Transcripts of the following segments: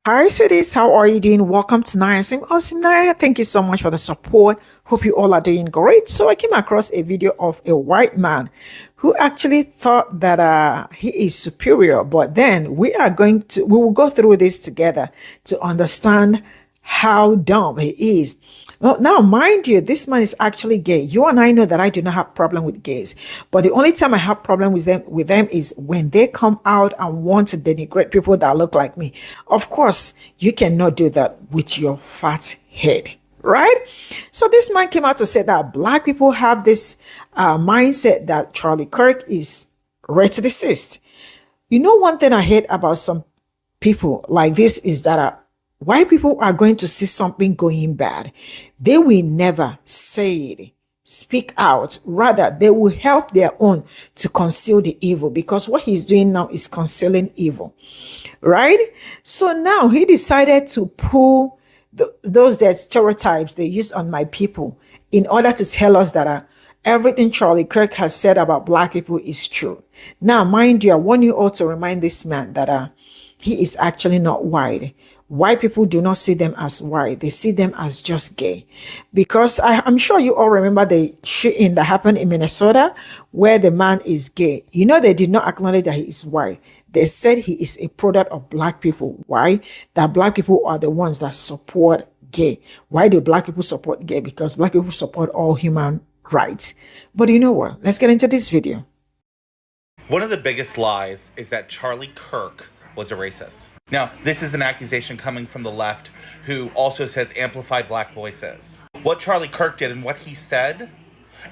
Hi, sweeties. How are you doing? Welcome to Naya. I'm awesome, Naya. Thank you so much for the support. Hope you all are doing great. So I came across a video of a white man who actually thought that he is superior. But then we will go through this together to understand how dumb he is. Well, now, mind you, this man is actually gay. You and I know that I do not have problem with gays, but the only time I have problem with them is when they come out and want to denigrate people that look like me. Of course, you cannot do that with your fat head, right? So this man came out to say that black people have this mindset that Charlie Kirk is racist. You know, one thing I hate about some people like this is that white people are going to see something going bad. They will never say it, speak out. Rather, they will help their own to conceal the evil because what he's doing now is concealing evil, right? So now he decided to pull those that stereotypes they use on my people in order to tell us that everything Charlie Kirk has said about black people is true. Now, mind you, I want you all to remind this man that he is actually not white. White people do not see them as white. They see them as just gay. Because I'm sure you all remember the shooting that happened in Minnesota where the man is gay. You know, they did not acknowledge that he is white. They said he is a product of black people. Why? That black people are the ones that support gay. Why do black people support gay? Because black people support all human rights. But you know what? Let's get into this video. One of the biggest lies is that Charlie Kirk was a racist. Now, this is an accusation coming from the left who also says amplify black voices. What Charlie Kirk did and what he said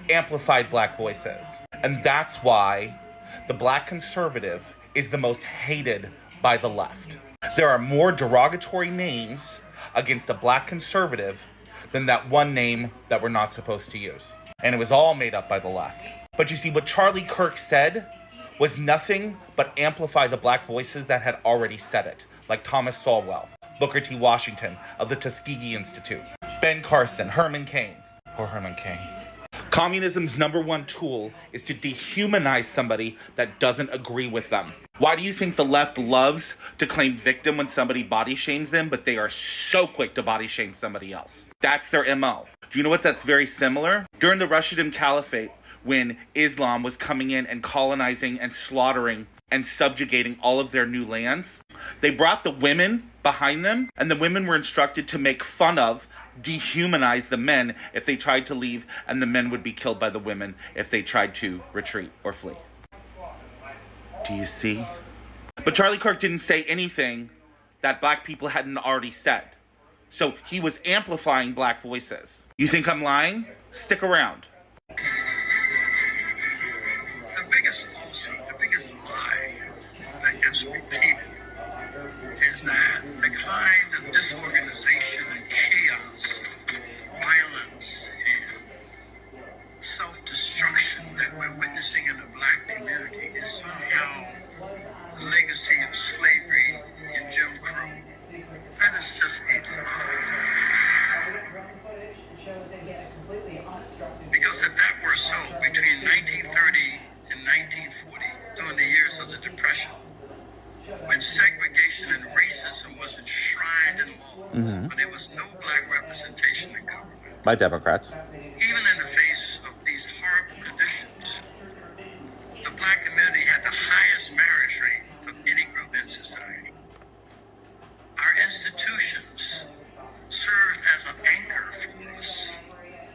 amplified black voices. And that's why the black conservative is the most hated by the left. There are more derogatory names against a black conservative than that one name that we're not supposed to use. And it was all made up by the left. But you see, what Charlie Kirk said was nothing but amplify the black voices that had already said it, like Thomas Sowell, Booker T. Washington of the Tuskegee Institute, Ben Carson, Herman Cain. Poor Herman Cain. Communism's number one tool is to dehumanize somebody that doesn't agree with them. Why do you think the left loves to claim victim when somebody body shames them, but they are so quick to body shame somebody else? That's their MO. Do you know what that's very similar? During the Rashidun Caliphate, when Islam was coming in and colonizing and slaughtering and subjugating all of their new lands, they brought the women behind them, and the women were instructed to make fun of, dehumanize the men if they tried to leave, and the men would be killed by the women if they tried to retreat or flee. Do you see? But Charlie Kirk didn't say anything that black people hadn't already said. So he was amplifying black voices. You think I'm lying? Stick around. The biggest lie that gets repeated is that the kind of disorganization and chaos, violence, and self-destruction that we're witnessing in the black community is somehow the legacy of slavery and Jim Crow. That is just a lie. Because if that were so, between 1930 and 1940, during the years of the Depression, when segregation and racism was enshrined in laws, when there was no black representation in government, By Democrats. even in the face of these horrible conditions, the black community had the highest marriage rate of any group in society. Our institutions served as an anchor for us.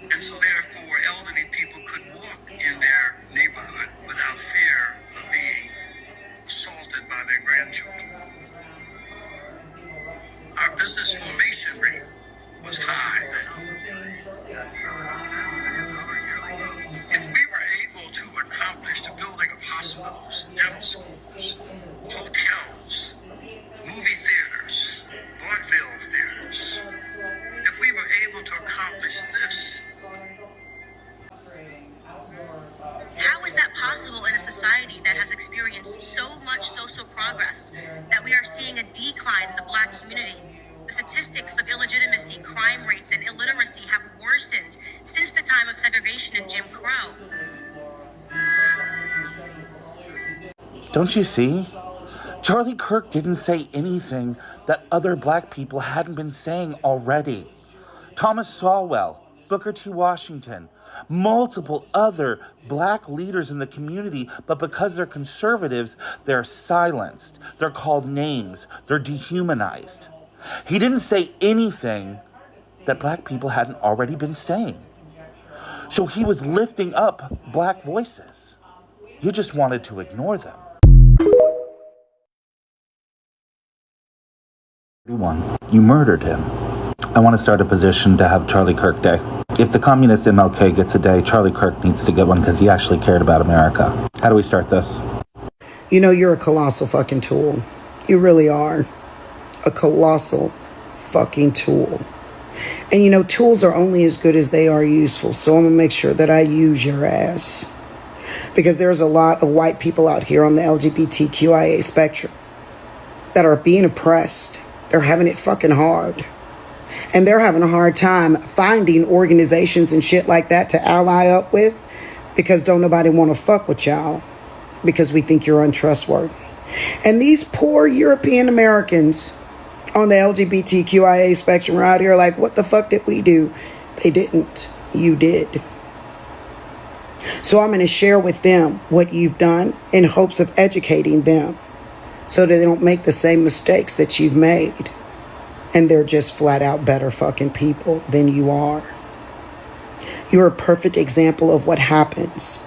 And so therefore, elderly people could walk in their neighborhood without fear of being assaulted by their grandchildren. Our business formation rate was high then. If we were able to accomplish the building of hospitals, dental schools, hotels, movie theaters, vaudeville theaters, if we were able to accomplish this, how is that possible in a society that has experienced so much social progress that we are seeing a decline in the black community? The statistics of illegitimacy, crime rates, and illiteracy have worsened since the time of segregation and Jim Crow. Don't you see? Charlie Kirk didn't say anything that other black people hadn't been saying already. Thomas Sowell, Booker T. Washington, multiple other black leaders in the community, but because they're conservatives, they're silenced. They're called names. They're dehumanized. He didn't say anything that black people hadn't already been saying. So he was lifting up black voices. You just wanted to ignore them. You murdered him. I want to start a petition to have Charlie Kirk Day. If the communist MLK gets a day, Charlie Kirk needs to get one because he actually cared about America. How do we start this? You know, you're a colossal fucking tool. You really are. A colossal fucking tool. And you know, tools are only as good as they are useful. So I'm going to make sure that I use your ass. Because there's a lot of white people out here on the LGBTQIA spectrum that are being oppressed. They're having it fucking hard. And they're having a hard time finding organizations and shit like that to ally up with because don't nobody want to fuck with y'all because we think you're untrustworthy. And these poor European Americans on the LGBTQIA spectrum are out here like, what the fuck did we do? They didn't. You did. So I'm going to share with them what you've done in hopes of educating them so that they don't make the same mistakes that you've made. And they're just flat out better fucking people than you are. You're a perfect example of what happens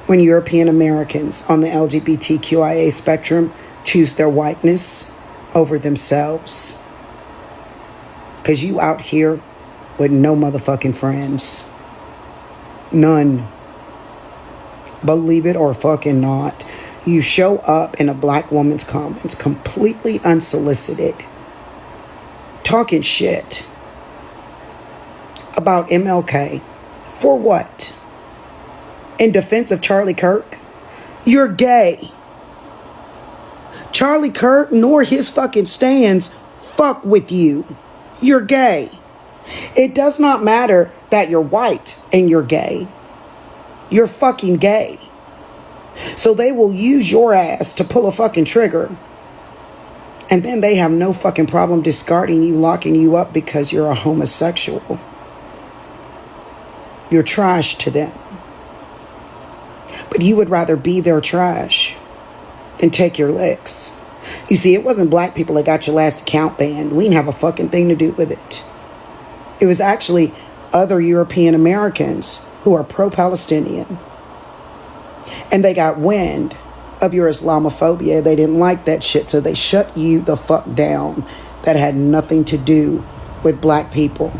when European Americans on the LGBTQIA spectrum choose their whiteness over themselves. Because you out here with no motherfucking friends. None. Believe it or fucking not. You show up in a black woman's comments completely unsolicited, talking shit about MLK. For what? In defense of Charlie Kirk? You're gay. Charlie Kirk nor his fucking stands fuck with you. You're gay. It does not matter that you're white and you're gay. You're fucking gay. So they will use your ass to pull a fucking trigger. And then they have no fucking problem discarding you, locking you up because you're a homosexual. You're trash to them. But you would rather be their trash than take your licks. You see, it wasn't black people that got your last account banned. We didn't have a fucking thing to do with it. It was actually other European Americans who are pro-Palestinian. And they got wind of your Islamophobia. They didn't like that shit, so they shut you the fuck down. That had nothing to do with black people.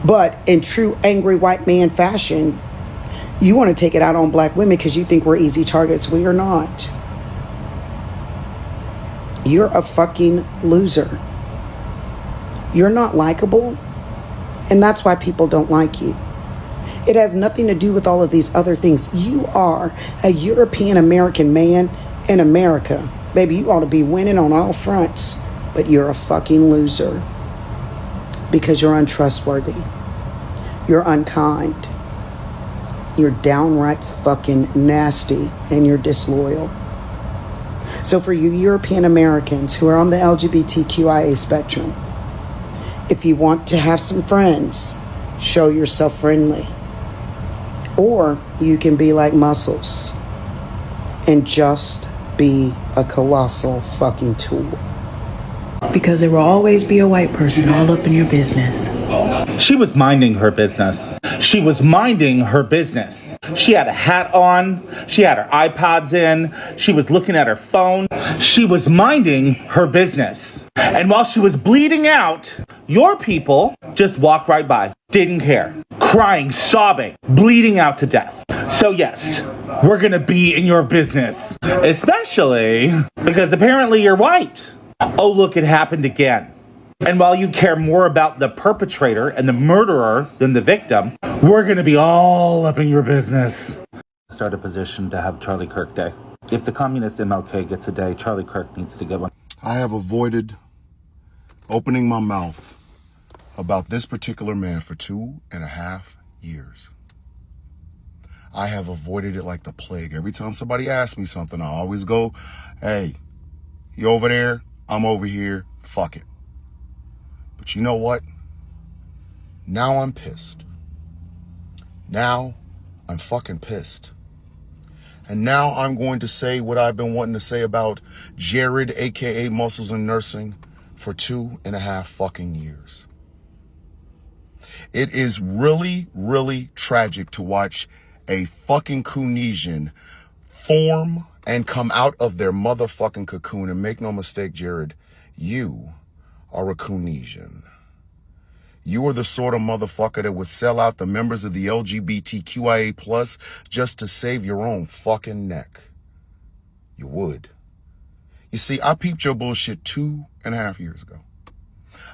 But in true angry white man fashion, you want to take it out on black women because you think we're easy targets. We are not. You're a fucking loser. You're not likable, and that's why people don't like you. It has nothing to do with all of these other things. You are a European American man in America. Baby, you ought to be winning on all fronts, but you're a fucking loser because you're untrustworthy. You're unkind. You're downright fucking nasty, and you're disloyal. So for you European Americans who are on the LGBTQIA spectrum, if you want to have some friends, show yourself friendly. Or you can be like Muscles and just be a colossal fucking tool. Because there will always be a white person all up in your business. She was minding her business. She was minding her business. She had a hat on. She had her iPods in. She was looking at her phone. She was minding her business. And while she was bleeding out, your people just walked right by. Didn't care. Crying, sobbing, bleeding out to death. So yes, we're gonna be in your business. Especially because apparently you're white. Oh, look, it happened again. And while you care more about the perpetrator and the murderer than the victim, we're going to be all up in your business. Start a petition to have Charlie Kirk Day. If the communist MLK gets a day, Charlie Kirk needs to get one. I have avoided opening my mouth about this particular man for 2.5 years. I have avoided it like the plague. Every time somebody asks me something, I always go, hey, He over there, I'm over here, fuck it. But you know what? Now I'm pissed. Now I'm fucking pissed. And now I'm going to say what I've been wanting to say about Jared, aka Muscles and Nursing, for 2.5 fucking years. It is really, really tragic to watch a fucking Coonesian form and come out of their motherfucking cocoon. And make no mistake, Jared, you are a Coonesian. You are the sort of motherfucker that would sell out the members of the LGBTQIA plus just to save your own fucking neck. You would. You see, I peeped your bullshit 2.5 years ago.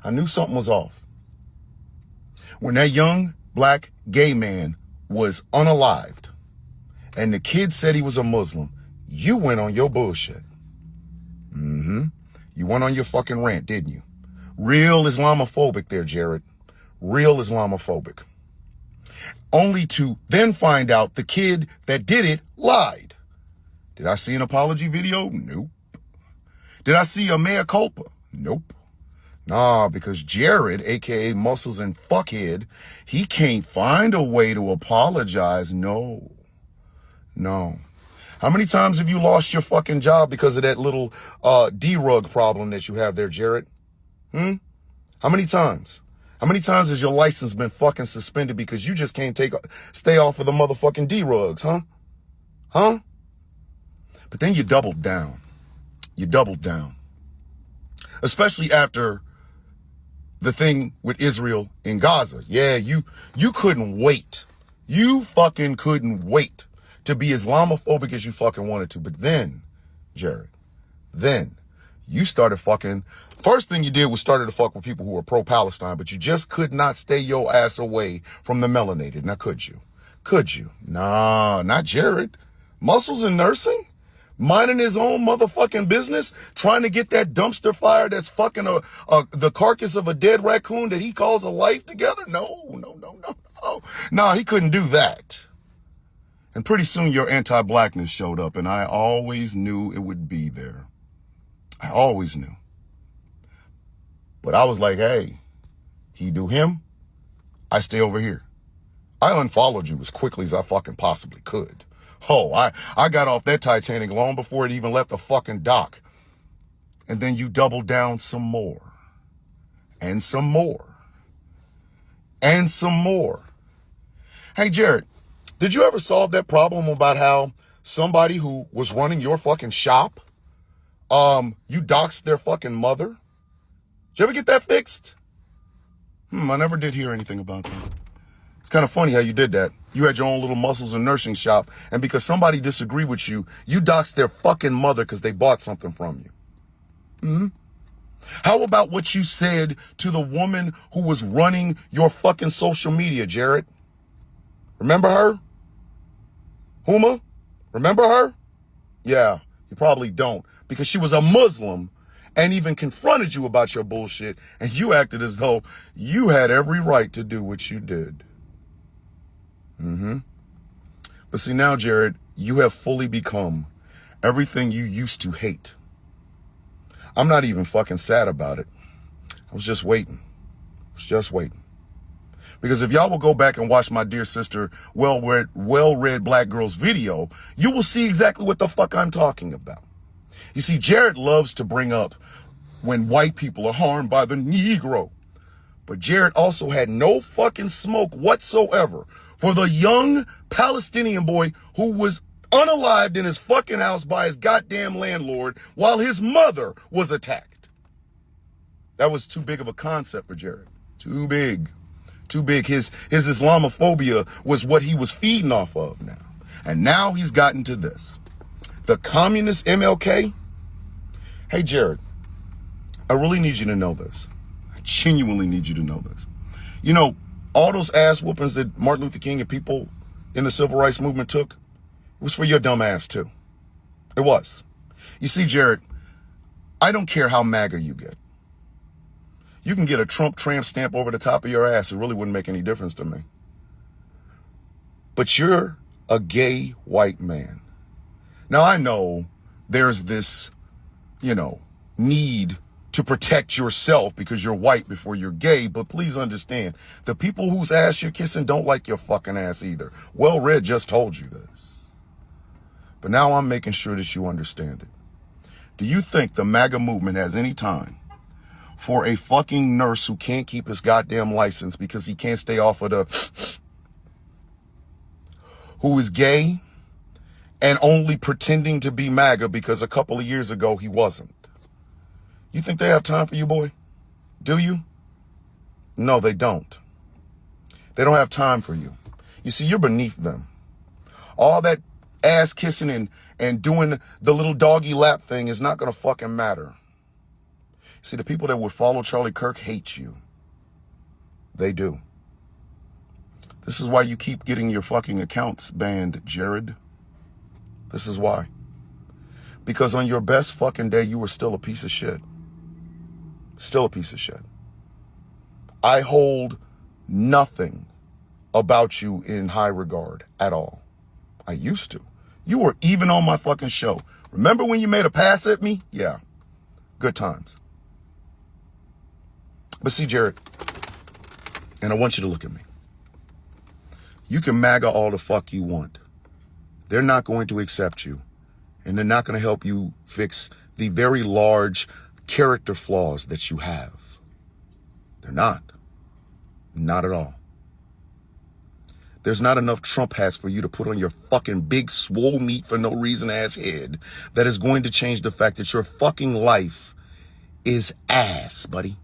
I knew something was off. When that young black gay man was unalived and the kid said he was a Muslim, you went on your bullshit. You went on your fucking rant, didn't you? Real Islamophobic there, Jared. Real Islamophobic. Only to then find out the kid that did it lied. Did I see an apology video? Nope. Did I see a mea culpa? Nope. Nah, because Jared, aka Muscles and Fuckhead, he can't find a way to apologize. No. How many times have you lost your fucking job because of that little D-rug problem that you have there, Jared? How many times? How many times has your license been fucking suspended because you just can't stay off of the motherfucking D-rugs, huh? But then you doubled down. Especially after the thing with Israel in Gaza. Yeah, you couldn't wait. You fucking couldn't wait to be Islamophobic as you fucking wanted to. But then, Jared, you started fucking. First thing you did was started to fuck with people who were pro-Palestine, but you just could not stay your ass away from the melanated. Now, could you? Nah, not Jared. Muscles and Nursing? Minding his own motherfucking business, trying to get that dumpster fire that's fucking the carcass of a dead raccoon that he calls a life together? No. Nah, he couldn't do that. And pretty soon your anti-blackness showed up, and I always knew it would be there. I always knew. But I was like, hey, he do him, I stay over here. I unfollowed you as quickly as I fucking possibly could. Oh, I got off that Titanic long before it even left the fucking dock. And then you doubled down some more. And some more. And some more. Hey, Jared, did you ever solve that problem about how somebody who was running your fucking shop, you doxed their fucking mother? Did you ever get that fixed? I never did hear anything about that. It's kind of funny how you did that. You had your own little Muscles and Nursing shop, and because somebody disagreed with you, you doxed their fucking mother because they bought something from you. How about what you said to the woman who was running your fucking social media, Jared? Remember her? Huma? Remember her? Yeah, you probably don't, because she was a Muslim and even confronted you about your bullshit, and you acted as though you had every right to do what you did. But see now, Jared, you have fully become everything you used to hate. I'm not even fucking sad about it. I was just waiting. Because if y'all will go back and watch my dear sister, well-read black girl's video, you will see exactly what the fuck I'm talking about. You see, Jared loves to bring up when white people are harmed by the Negro. But Jared also had no fucking smoke whatsoever for the young Palestinian boy who was unalived in his fucking house by his goddamn landlord while his mother was attacked. That was too big of a concept for Jared. Too big. His Islamophobia was what he was feeding off of now. And now he's gotten to this. The communist MLK. Hey, Jared, I really need you to know this. I genuinely need you to know this. You know, all those ass whoopings that Martin Luther King and people in the civil rights movement took, it was for your dumb ass too. It was. You see, Jared, I don't care how MAGA you get. You can get a Trump tramp stamp over the top of your ass. It really wouldn't make any difference to me. But you're a gay white man. Now, I know there's this, need to protect yourself because you're white before you're gay, but please understand, the people whose ass you're kissing don't like your fucking ass either. Well, Red just told you this. But now I'm making sure that you understand it. Do you think the MAGA movement has any time for a fucking nurse who can't keep his goddamn license because he can't stay off of the who is gay and only pretending to be MAGA because a couple of years ago he wasn't? You think they have time for you, boy? Do you? No, they don't. They don't have time for you. You see, you're beneath them. All that ass kissing and doing the little doggy lap thing is not going to fucking matter. See, the people that would follow Charlie Kirk hate you. They do. This is why you keep getting your fucking accounts banned, Jared. This is why. Because on your best fucking day, you were still a piece of shit. Still a piece of shit. I hold nothing about you in high regard at all. I used to. You were even on my fucking show. Remember when you made a pass at me? Yeah. Good times. But see, Jared, and I want you to look at me. You can MAGA all the fuck you want. They're not going to accept you. And they're not going to help you fix the very large character flaws that you have. They're not. Not at all. There's not enough Trump hats for you to put on your fucking big swole meat for no reason ass head that is going to change the fact that your fucking life is ass, buddy.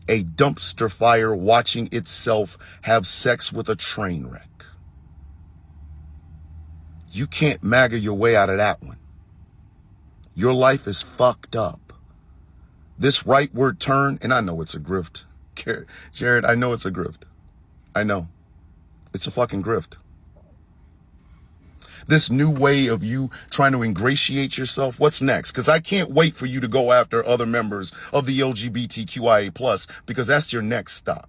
A dumpster fire watching itself have sex with a train wreck. You can't MAGA your way out of that one. Your life is fucked up. This rightward turn, and I know it's a grift. Jared, I know it's a grift. I know. It's a fucking grift. This new way of you trying to ingratiate yourself, what's next? Because I can't wait for you to go after other members of the LGBTQIA+, because that's your next stop.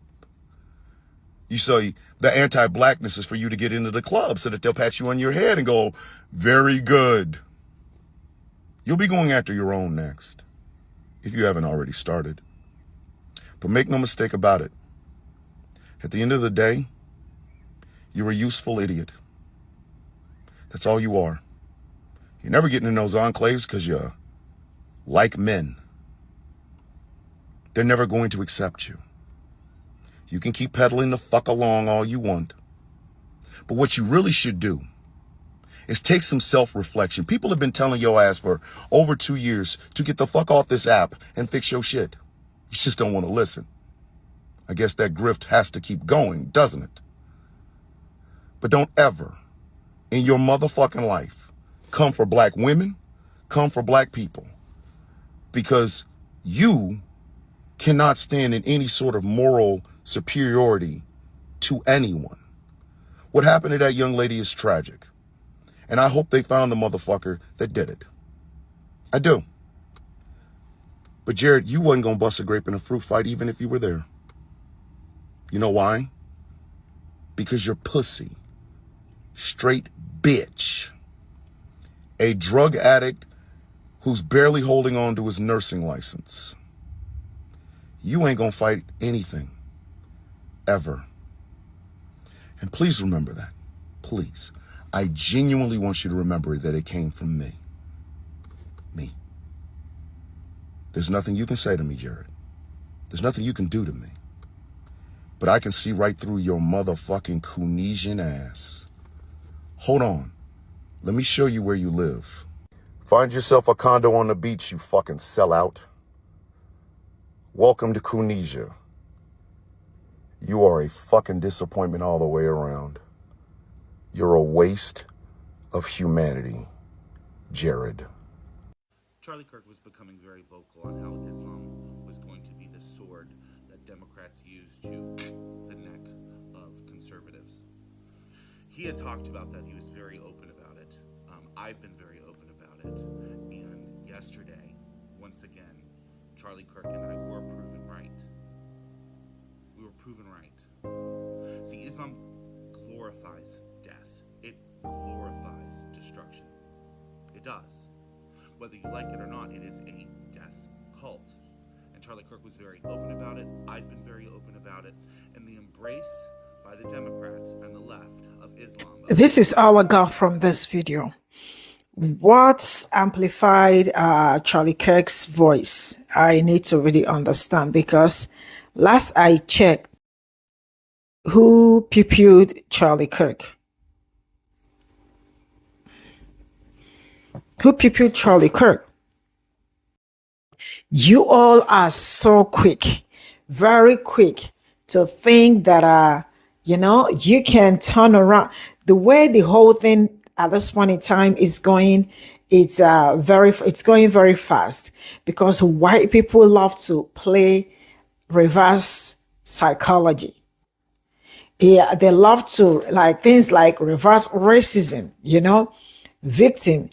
You say the anti-blackness is for you to get into the club so that they'll pat you on your head and go, very good. You'll be going after your own next, if you haven't already started. But make no mistake about it. At the end of the day, you're a useful idiot. That's all you are. You're never getting in those enclaves because you like men. They're never going to accept you. You can keep peddling the fuck along all you want. But what you really should do is take some self-reflection. People have been telling your ass for over 2 years to get the fuck off this app and fix your shit. You just don't want to listen. I guess that grift has to keep going, doesn't it? But don't ever in your motherfucking life come for black women, come for black people, because you cannot stand in any sort of moral superiority to anyone. What happened to that young lady is tragic. And I hope they found the motherfucker that did it. I do. But Jared, you wasn't going to bust a grape in a fruit fight even if you were there. You know why? Because you're pussy. Straight bitch. A drug addict who's barely holding on to his nursing license. You ain't gonna fight anything. Ever. And please remember that. Please. I genuinely want you to remember that it came from me. Me. There's nothing you can say to me, Jared. There's nothing you can do to me. But I can see right through your motherfucking Coonesian ass. Hold on. Let me show you where you live. Find yourself a condo on the beach, you fucking sellout. Welcome to Coonesia. You are a fucking disappointment all the way around. You're a waste of humanity, Jared. Charlie Kirk was becoming very vocal on how Islam was going to be the sword that Democrats use to the neck of conservatives. He had talked about that. He was very open about it. I've been very open about it. And yesterday, once again, Charlie Kirk and I were proven right. We were proven right. See, Islam glorifies death. It glorifies destruction. It does. Whether you like it or not, it is a death cult. And Charlie Kirk was very open about it. I've been very open about it. And the embrace by the Democrats and the left of Islam. This is all I got from this video. What's amplified Charlie Kirk's voice? I need to really understand, because last I checked, who pew-pewed Charlie Kirk? Who pew-pewed Charlie Kirk? You all are so quick, very quick to think that, you can turn around. The way the whole thing at this point in time is going, it's going very fast, because white people love to play reverse psychology. Yeah, they love to, like, things like reverse racism, victim,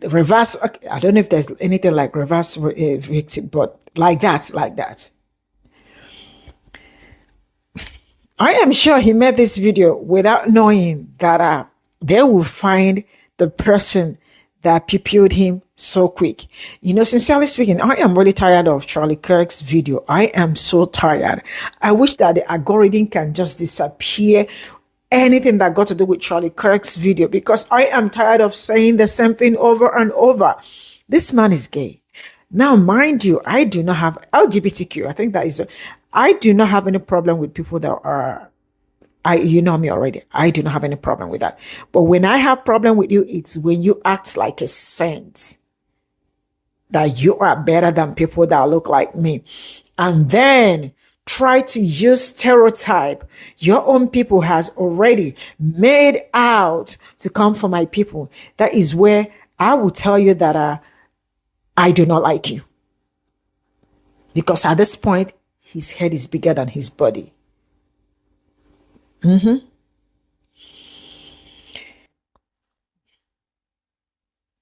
reverse. I don't know if there's anything like reverse victim, but like that. I am sure he made this video without knowing that they will find the person that pew-pewed him so quick. Sincerely speaking, I am really tired of Charlie Kirk's video. I am so tired. I wish that the algorithm can just disappear anything that got to do with Charlie Kirk's video, because I am tired of saying the same thing over and over. This man is gay. Now, mind you, I do not have LGBTQ. I think that is, I do not have any problem with people that are, you know me already. I do not have any problem with that. But when I have problem with you, it's when you act like a saint, that you are better than people that look like me, and then try to use stereotype your own people has already made out to come for my people. That is where I will tell you that I do not like you, because at this point his head is bigger than his body.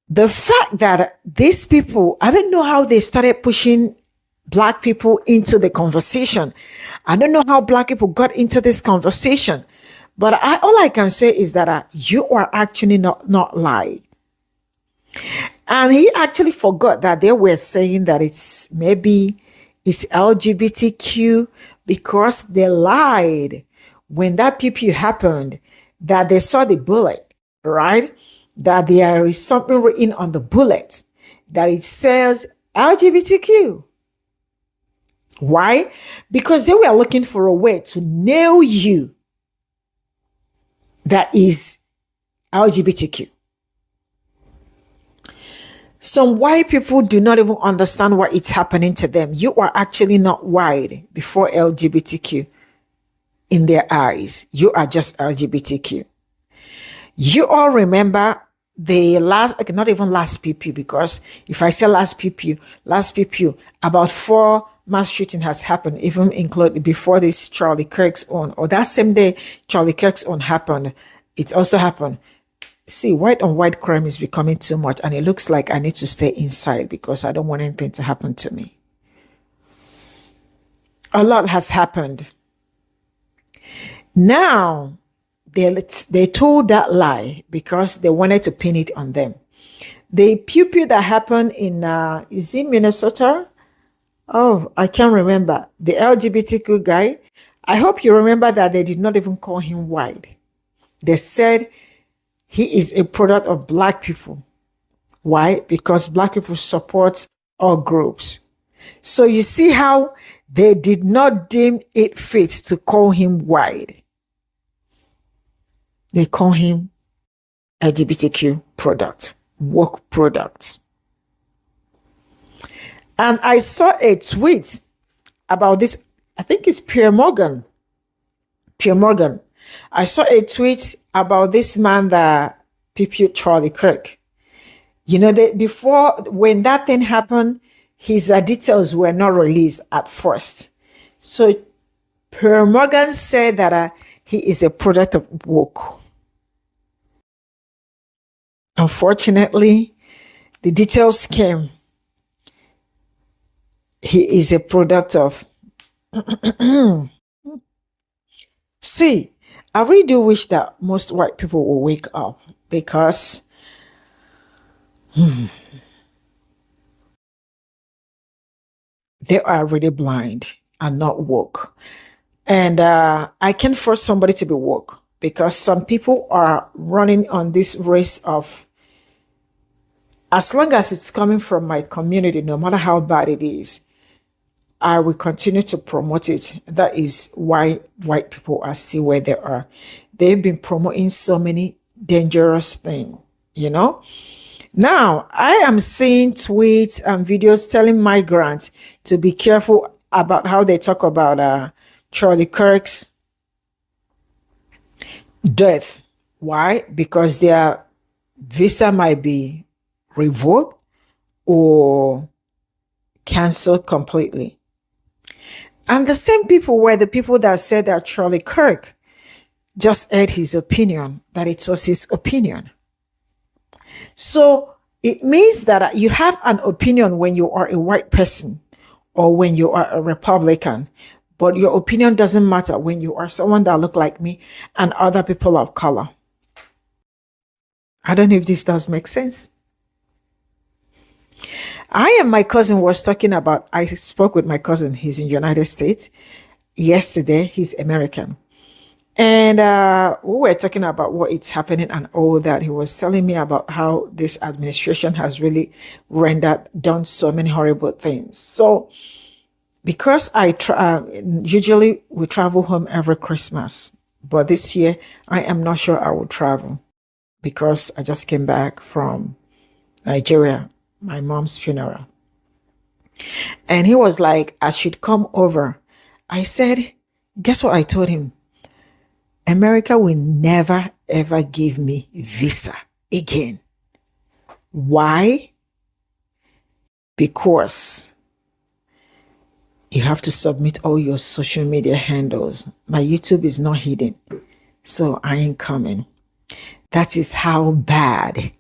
The fact that these people, I don't know how they started pushing Black people into the conversation. I don't know how Black people got into this conversation, but all I can say is that you are actually not lying. And he actually forgot that they were saying that it's LGBTQ, because they lied when that pew-pew happened, that they saw the bullet, right? That there is something written on the bullet that it says LGBTQ. Why? Because they were looking for a way to nail you that is LGBTQ. Some white people do not even understand what is happening to them. You are actually not white before LGBTQ in their eyes. You are just LGBTQ. You all remember the last, not even last PPU, because if I say last PPU, about 4 mass shooting has happened, even including before this Charlie Kirk's own, or that same day Charlie Kirk's own happened. It's also happened. See, white on white crime is becoming too much, and it looks like I need to stay inside because I don't want anything to happen to me. A lot has happened. Now, they told that lie because they wanted to pin it on them. The pew-pew that happened in, is it Minnesota? Oh, I can't remember. The LGBTQ guy. I hope you remember that they did not even call him white. They said he is a product of Black people. Why? Because Black people support all groups. So you see how they did not deem it fit to call him white. They call him LGBTQ product, woke product. And I saw a tweet about this. I think it's Pierre Morgan. I saw a tweet about this man that pew Charlie Kirk. You know, before, when that thing happened, his details were not released at first. So Pierre Morgan said that he is a product of woke. Unfortunately, the details came. He is a product of. See, I really do wish that most white people will wake up, because they are really blind and not woke. And I can force somebody to be woke because some people are running on this race of, as long as it's coming from my community, no matter how bad it is, I will continue to promote it. That is why white people are still where they are. They've been promoting so many dangerous things, you know. Now, I am seeing tweets and videos telling migrants to be careful about how they talk about Charlie Kirk's death. Why? Because their visa might be revoked or canceled completely. And the same people were the people that said that Charlie Kirk just aired his opinion, that it was his opinion. So it means that you have an opinion when you are a white person or when you are a Republican, but your opinion doesn't matter when you are someone that look like me and other people of color. I don't know if this does make sense. I and my cousin was talking about, I spoke with my cousin, he's in the United States. Yesterday, he's American. And we were talking about what is happening and all that. He was telling me about how this administration has really done so many horrible things. So because usually we travel home every Christmas, but this year I am not sure I will travel because I just came back from Nigeria, my mom's funeral. And he was like, I should come over. I said, guess what I told him? America will never, ever give me visa again. Why? Because you have to submit all your social media handles. My YouTube is not hidden, so I ain't coming. That is how bad.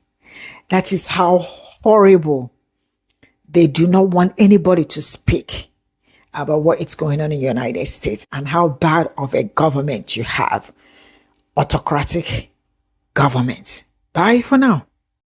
That is how horrible. They do not want anybody to speak about what is going on in the United States and how bad of a government you have. Autocratic government. Bye for now.